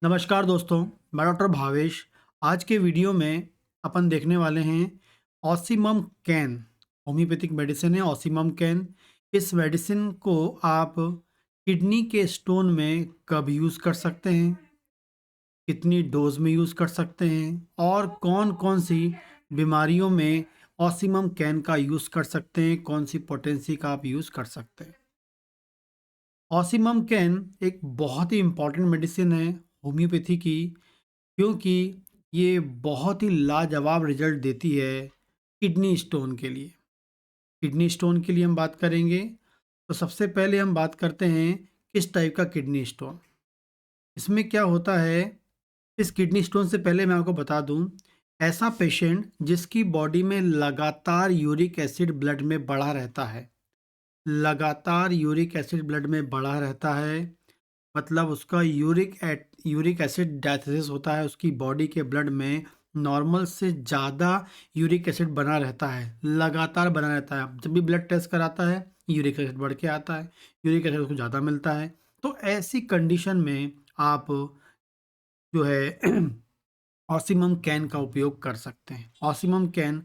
नमस्कार दोस्तों, मैं डॉक्टर भावेश। आज के वीडियो में अपन देखने वाले हैं ऑसिमम कैन। होम्योपैथिक मेडिसिन है ऑसिमम कैन। इस मेडिसिन को आप किडनी के स्टोन में कब यूज़ कर सकते हैं, कितनी डोज में यूज़ कर सकते हैं और कौन कौन सी बीमारियों में ऑसिमम कैन का यूज़ कर सकते हैं, कौन सी पोटेंसी का आप यूज़ कर सकते हैं। ऑसिमम कैन एक बहुत ही इम्पॉर्टेंट मेडिसिन है होम्योपैथी की, क्योंकि ये बहुत ही लाजवाब रिजल्ट देती है किडनी स्टोन के लिए। किडनी स्टोन के लिए हम बात करेंगे तो सबसे पहले हम बात करते हैं किस टाइप का किडनी स्टोन। इसमें क्या होता है, इस किडनी स्टोन से पहले मैं आपको बता दूं, ऐसा पेशेंट जिसकी बॉडी में लगातार यूरिक एसिड ब्लड में बढ़ा रहता है, लगातार यूरिक एसिड ब्लड में बढ़ा रहता है, मतलब उसका यूरिक एसिड डायथेसिस होता है, उसकी बॉडी के ब्लड में नॉर्मल से ज़्यादा यूरिक एसिड बना रहता है, लगातार बना रहता है। जब भी ब्लड टेस्ट कराता है यूरिक एसिड बढ़ के आता है, यूरिक एसिड उसको ज़्यादा मिलता है। तो ऐसी कंडीशन में आप जो है ऑसिमम कैन का उपयोग कर सकते हैं। ऑसिमम कैन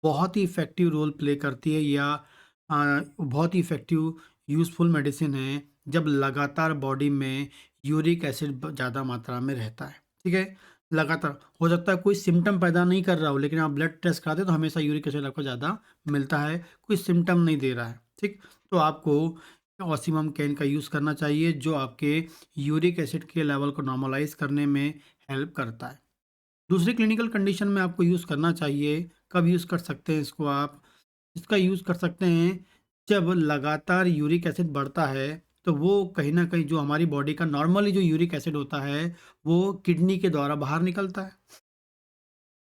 बहुत ही इफ़ेक्टिव रोल प्ले करती है, या बहुत ही इफ़ेक्टिव यूज़फुल मेडिसिन है जब लगातार बॉडी में यूरिक एसिड ज़्यादा मात्रा में रहता है। ठीक है, लगातार हो सकता है कोई सिम्टम पैदा नहीं कर रहा हो, लेकिन आप ब्लड टेस्ट कराते हैं तो हमेशा यूरिक एसिड आपको ज़्यादा मिलता है, कोई सिम्टम नहीं दे रहा है। ठीक, तो आपको ऑसिमम कैन का यूज़ करना चाहिए, जो आपके यूरिक एसिड के लेवल को नॉर्मलाइज करने में हेल्प करता है। दूसरी क्लिनिकल कंडीशन में आपको यूज़ करना चाहिए, कब यूज़ कर सकते हैं इसको आप? इसका यूज़ कर सकते हैं जब लगातार यूरिक एसिड बढ़ता है, तो वो कहीं न कहीं जो हमारी बॉडी का नॉर्मली जो यूरिक एसिड होता है, वो किडनी के द्वारा बाहर निकलता है।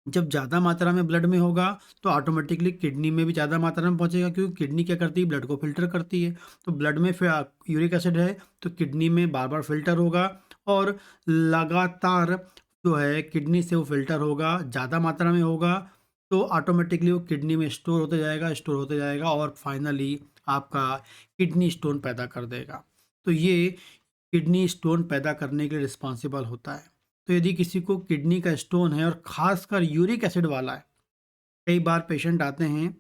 जब ज़्यादा मात्रा में ब्लड में होगा, तो ऑटोमेटिकली किडनी में भी ज़्यादा मात्रा में पहुँचेगा, क्योंकि किडनी क्या करती है, ब्लड को फ़िल्टर करती है। तो ब्लड में फिर यूरिक एसिड है, तो किडनी में बार-बार फ़िल्टर होगा और लगातार जो है किडनी से वो फ़िल्टर होगा, ज़्यादा मात्रा में होगा, तो ऑटोमेटिकली वो किडनी में स्टोर होते जाएगा और फाइनली आपका किडनी स्टोन पैदा कर देगा। तो ये किडनी स्टोन पैदा करने के लिए रिस्पॉन्सिबल होता है। तो यदि किसी को किडनी का स्टोन है और ख़ासकर यूरिक एसिड वाला है, कई बार पेशेंट आते हैं,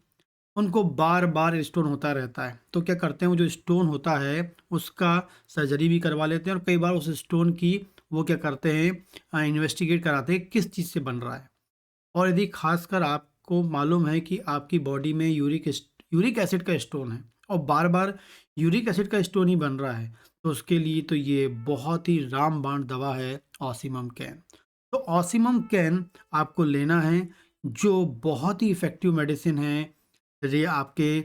उनको बार-बार स्टोन होता रहता है। तो क्या करते हैं, वो जो स्टोन होता है, उसका सर्जरी भी करवा लेते हैं और कई बार उस स्टोन की वो क्या करते हैं, इन्वेस्टिगेट कराते हैं किस चीज़ से बन रहा है। और यदि खासकर आपको मालूम है कि आपकी बॉडी में यूरिक एसिड का स्टोन है और बार-बार यूरिक एसिड का स्टोन ही बन रहा है, तो उसके लिए तो ये बहुत ही रामबाण दवा है ऑसिमम कैन। तो ऑसिमम कैन आपको लेना है, जो बहुत ही इफ़ेक्टिव मेडिसिन है। ये आपके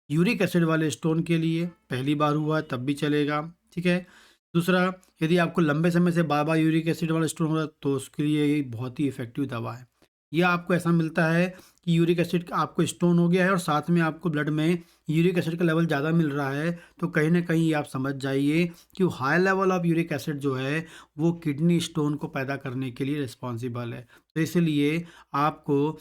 यूरिक एसिड वाले स्टोन के लिए पहली बार हुआ है तब भी चलेगा, ठीक है। दूसरा, यदि आपको लंबे समय से बार-बार यूरिक एसिड वाला स्टोन हो रहा है, तो उसके लिए ये बहुत ही इफ़ेक्टिव दवा है। या आपको ऐसा मिलता है कि यूरिक एसिड का आपको स्टोन हो गया है और साथ में आपको ब्लड में यूरिक एसिड का लेवल ज़्यादा मिल रहा है, तो कहीं न कहीं आप समझ जाइए कि वो high level of uric acid जो है, वो किडनी स्टोन को पैदा करने के लिए रिस्पॉन्सिबल है। तो इसलिए आपको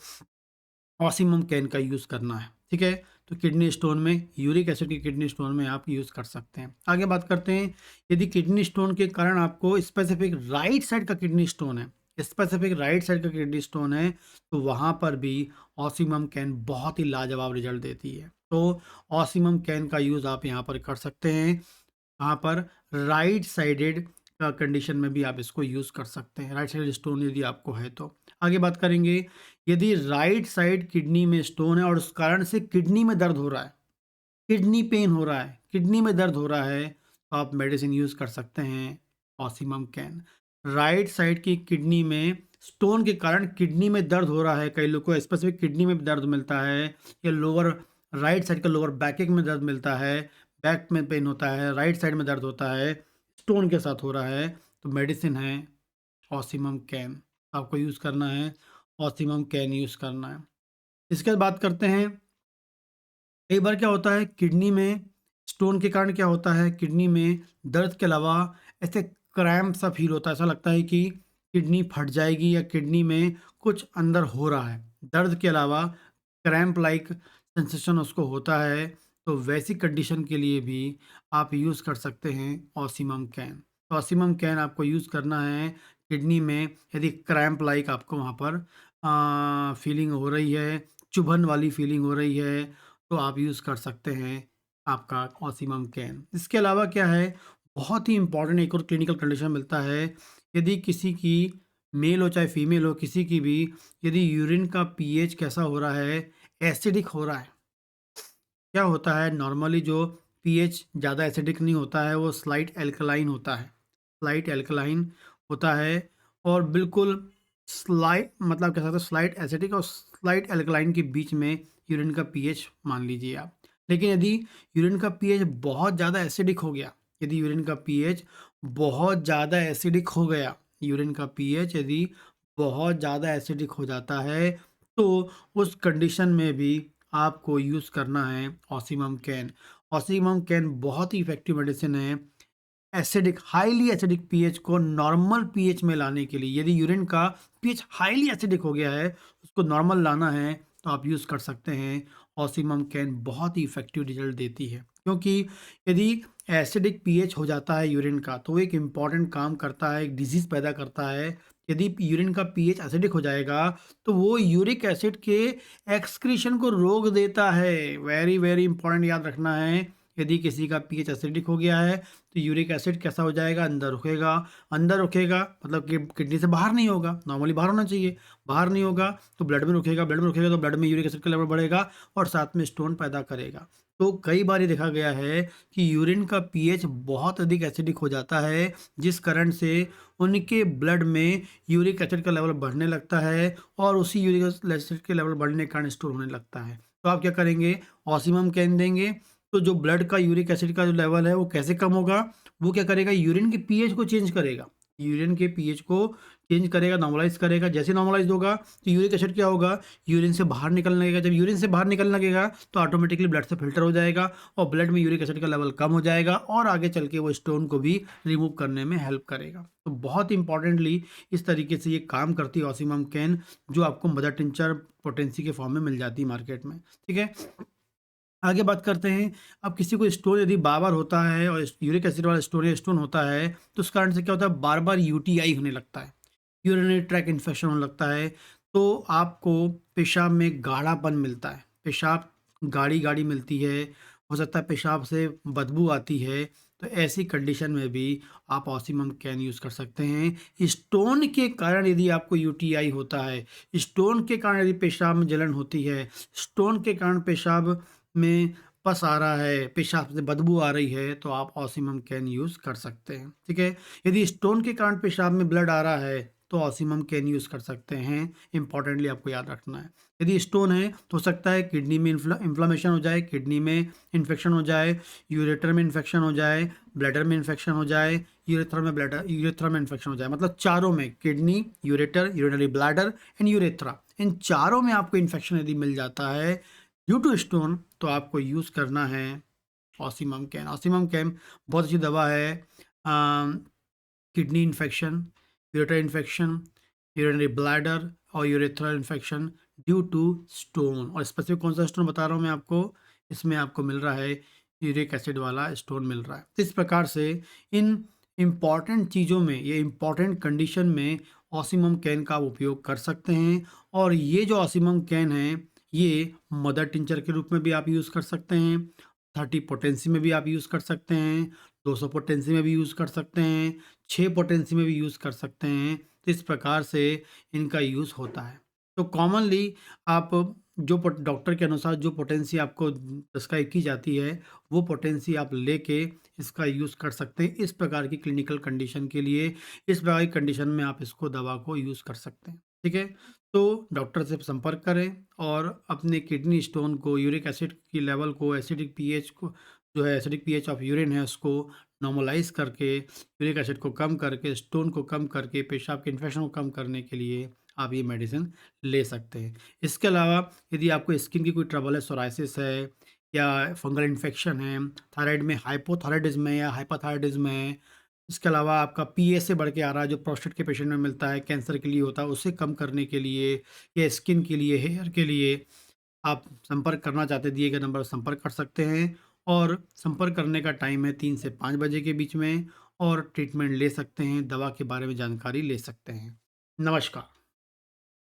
ऑसिमम कैन का यूज़ करना है, ठीक है? तो किडनी स्टोन में, यूरिक एसिड की किडनी स्टोन में आप यूज़ कर सकते हैं। आगे बात करते हैं, यदि किडनी स्टोन के कारण आपको स्पेसिफिक राइट साइड का किडनी स्टोन है, स्पेसिफिक राइट साइड का किडनी स्टोन है, तो वहाँ पर भी ऑसिमम कैन बहुत ही लाजवाब रिज़ल्ट देती है। तो ऑसिमम कैन का यूज़ आप यहाँ पर कर सकते हैं। यहाँ पर राइट साइडेड कंडीशन में भी आप इसको यूज़ कर सकते हैं, राइट साइड स्टोन यदि आपको है तो। आगे बात करेंगे, यदि राइट साइड किडनी में स्टोन है और उस कारण से किडनी में दर्द हो रहा है, किडनी पेन हो रहा है, किडनी में दर्द हो रहा है, तो आप मेडिसिन यूज़ कर सकते हैं ऑसिमम कैन। राइट साइड की किडनी में स्टोन के कारण किडनी में दर्द हो रहा है, कई लोग को स्पेसिफिक किडनी में भी दर्द मिलता है, या लोअर राइट साइड का लोअर बैक में दर्द मिलता है, बैक में पेन होता है, राइट साइड में दर्द होता है, स्टोन के साथ हो रहा है, तो मेडिसिन है ऑसिमम कैन, आपको यूज़ करना है, ऑसिमम कैन यूज़ करना है। इसके बाद बात करते हैं, कई बार क्या होता है किडनी में स्टोन के कारण क्या होता है, किडनी में दर्द के अलावा ऐसे क्रैम्प सा फील होता है, ऐसा लगता है कि किडनी फट जाएगी या किडनी में कुछ अंदर हो रहा है। दर्द के अलावा क्रैम्प लाइक सेंसेशन उसको होता है, तो वैसी कंडीशन के लिए भी आप यूज़ कर सकते हैं ऑसिमम कैन। तो ऑसिमम कैन आपको यूज़ करना है किडनी में यदि क्रैम्प लाइक आपको वहाँ पर फीलिंग हो रही है, चुभन वाली फीलिंग हो रही है, तो आप यूज़ कर सकते हैं आपका ऑसिमम कैन। इसके अलावा क्या है, बहुत ही इम्पोर्टेंट एक और क्लिनिकल कंडीशन मिलता है, यदि किसी की मेल हो चाहे फीमेल हो, किसी की भी यदि यूरिन का पीएच कैसा हो रहा है, एसिडिक हो रहा है। क्या होता है नॉर्मली जो पीएच ज़्यादा एसिडिक नहीं होता है, वो स्लाइट एल्कलाइन होता है। स्लाइट एल्कलाइन होता है और बिल्कुल स्लाइट मतलब कह सकते हैं स्लाइट एसिडिक और स्लाइट एल्कलाइन के बीच में यूरिन का पीएच मान लीजिए आप। लेकिन यदि यूरिन का पीएच बहुत ज़्यादा एसिडिक हो गया, यदि यूरिन का पीएच बहुत ज़्यादा एसिडिक हो गया, यूरिन का पीएच यदि बहुत ज़्यादा एसिडिक हो जाता है, तो उस कंडीशन में भी आपको यूज़ करना है ऑसिमम कैन। ऑसिमम कैन बहुत ही इफ़ेक्टिव मेडिसिन है एसिडिक हाईली एसिडिक पीएच को नॉर्मल पीएच में लाने के लिए। यदि यूरिन का पीएच हाईली एसिडिक हो गया है, उसको नॉर्मल लाना है, तो आप यूज़ कर सकते हैं। ऑसिमम कैन बहुत ही इफ़ेक्टिव रिज़ल्ट देती है, क्योंकि यदि एसिडिक पीएच हो जाता है यूरिन का, तो वो एक इम्पॉर्टेंट काम करता है, एक डिज़ीज़ पैदा करता है। यदि यूरिन का पीएच एसिडिक हो जाएगा, तो वो यूरिक एसिड के एक्सक्रीशन को रोक देता है। वेरी, वेरी इंपॉर्टेंट याद रखना है। यदि किसी का पीएच एसिडिक हो गया है, तो यूरिक एसिड कैसा हो जाएगा, अंदर रुकेगा मतलब कि किडनी से बाहर नहीं होगा, नॉर्मली बाहर होना चाहिए, बाहर नहीं होगा तो ब्लड में रुकेगा तो ब्लड में यूरिक एसिड का लेवल बढ़ेगा और साथ में स्टोन पैदा करेगा। तो कई बार ये देखा गया है कि यूरिन का पीएच बहुत अधिक एसिडिक हो जाता है, जिस कारण से उनके ब्लड में यूरिक एसिड का लेवल बढ़ने लगता है और उसी यूरिक एसिड के लेवल बढ़ने के कारण स्टोन होने लगता है। तो आप क्या करेंगे, ऑसिमम कैन देंगे, तो जो ब्लड का यूरिक एसिड का जो लेवल है वो कैसे कम होगा, वो क्या करेगा, यूरिन के पीएच को चेंज करेगा। यूरिन के पीएच को चेंज करेगा, नॉर्मलाइज करेगा। जैसे नॉर्मलाइज होगा तो यूरिक एसिड क्या होगा, यूरिन से बाहर निकलने लगेगा। जब यूरिन से बाहर निकलने लगेगा तो ऑटोमेटिकली ब्लड से फिल्टर हो जाएगा और ब्लड में यूरिक एसिड का लेवल कम हो जाएगा और आगे चल के वो स्टोन को भी रिमूव करने में हेल्प करेगा। तो बहुत इंपॉर्टेंटली इस तरीके से ये काम करती है ऑसिमम कैन, जो आपको मदर टिंचर पोटेंसी के फॉर्म में मिल जाती है मार्केट में। ठीक है, आगे बात करते हैं। अब किसी को स्टोन यदि बार-बार होता है और यूरिक एसिड वाला स्टोन या स्टोन होता है, तो उस कारण से क्या होता है, बार-बार यूटीआई होने लगता है, यूरिनरी ट्रैक इन्फेक्शन होने लगता है। तो आपको पेशाब में गाढ़ापन मिलता है, पेशाब गाढ़ी-गाढ़ी मिलती है, हो सकता है पेशाब से बदबू आती है। तो ऐसी कंडीशन में भी आप ऑसिमम कैन यूज़ कर सकते हैं। स्टोन के कारण यदि आपको यूटीआई होता है, स्टोन के कारण यदि पेशाब में जलन होती है, स्टोन के कारण पेशाब में पस आ रहा है, पेशाब से बदबू आ रही है, तो आप ऑसिमम कैन यूज़ कर सकते हैं। ठीक है? यदि स्टोन के कारण पेशाब में ब्लड आ रहा है, तो ऑसिमम कैन यूज़ कर सकते हैं। इम्पोर्टेंटली आपको याद रखना है। यदि स्टोन है तो हो सकता है किडनी में इन्फ्लेमेशन हो जाए, किडनी में इन्फेक्शन हो जाए, यूरेटर में इन्फेक्शन हो जाए, ब्लैडर में इन्फेक्शन हो जाए, यूरेथ्रा में इन्फेक्शन हो जाए, मतलब चारों में kidney, ureter, urinary bladder and urethra, इन चारों में आपको इन्फेक्शन यदि मिल जाता है ड्यू टू स्टोन, तो आपको यूज़ करना है ऑसिमम कैन। ऑसिमम कैन बहुत अच्छी दवा है kidney infection, ureter infection, urinary bladder और urethral infection due to stone. और स्पेसिफिक कौन सा स्टोन बता रहा हूँ मैं आपको, इसमें आपको मिल रहा है यूरिक एसिड वाला स्टोन मिल रहा है। तो इस प्रकार से इन इम्पॉर्टेंट चीज़ों में, ये इम्पॉर्टेंट कंडीशन में ऑसिमम कैन का आप उपयोग कर सकते हैं। और ये जो ऑसिमम कैन है, ये मदर टिंचर के रूप में भी आप यूज़ कर सकते हैं, 30 पोटेंसी में भी आप यूज़ कर सकते हैं, 200 पोटेंसी में भी यूज़ कर सकते हैं, 6 पोटेंसी में भी यूज़ कर सकते हैं। तो इस प्रकार से इनका यूज़ होता है। तो कॉमनली आप जो डॉक्टर के अनुसार जो पोटेंसी आपको प्रिस्क्राइब की जाती है, वो पोटेंसी आप लेके इसका यूज़ कर सकते हैं। इस प्रकार की क्लिनिकल कंडीशन के लिए, इस प्रकार की कंडीशन में आप इसको दवा को यूज़ कर सकते हैं। ठीक है? तो डॉक्टर से संपर्क करें और अपने किडनी स्टोन को, यूरिक एसिड की लेवल को, एसिडिक पीएच को, जो है एसिडिक पीएच ऑफ यूरिन है, उसको नॉर्मलाइज़ करके, यूरिक एसिड को कम करके, स्टोन को कम करके, पेशाब के इन्फेक्शन को कम करने के लिए आप ये मेडिसिन ले सकते हैं। इसके अलावा यदि आपको स्किन की कोई ट्रबल है, सोराइसिस है या फंगल इन्फेक्शन है, थायराइड में हाइपोथायराइडिज़्म है या हाइपरथायराइडिज़्म है, इसके अलावा आपका पीएसए बढ़ के आ रहा है, जो प्रोस्टेट के पेशेंट में मिलता है, कैंसर के लिए होता है, उसे कम करने के लिए या स्किन के लिए, हेयर के लिए आप संपर्क करना चाहते हैं, दिए गए नंबर पर संपर्क कर सकते हैं। और संपर्क करने का टाइम है 3 से 5 बजे के बीच में और ट्रीटमेंट ले सकते हैं, दवा के बारे में जानकारी ले सकते हैं। नमस्कार।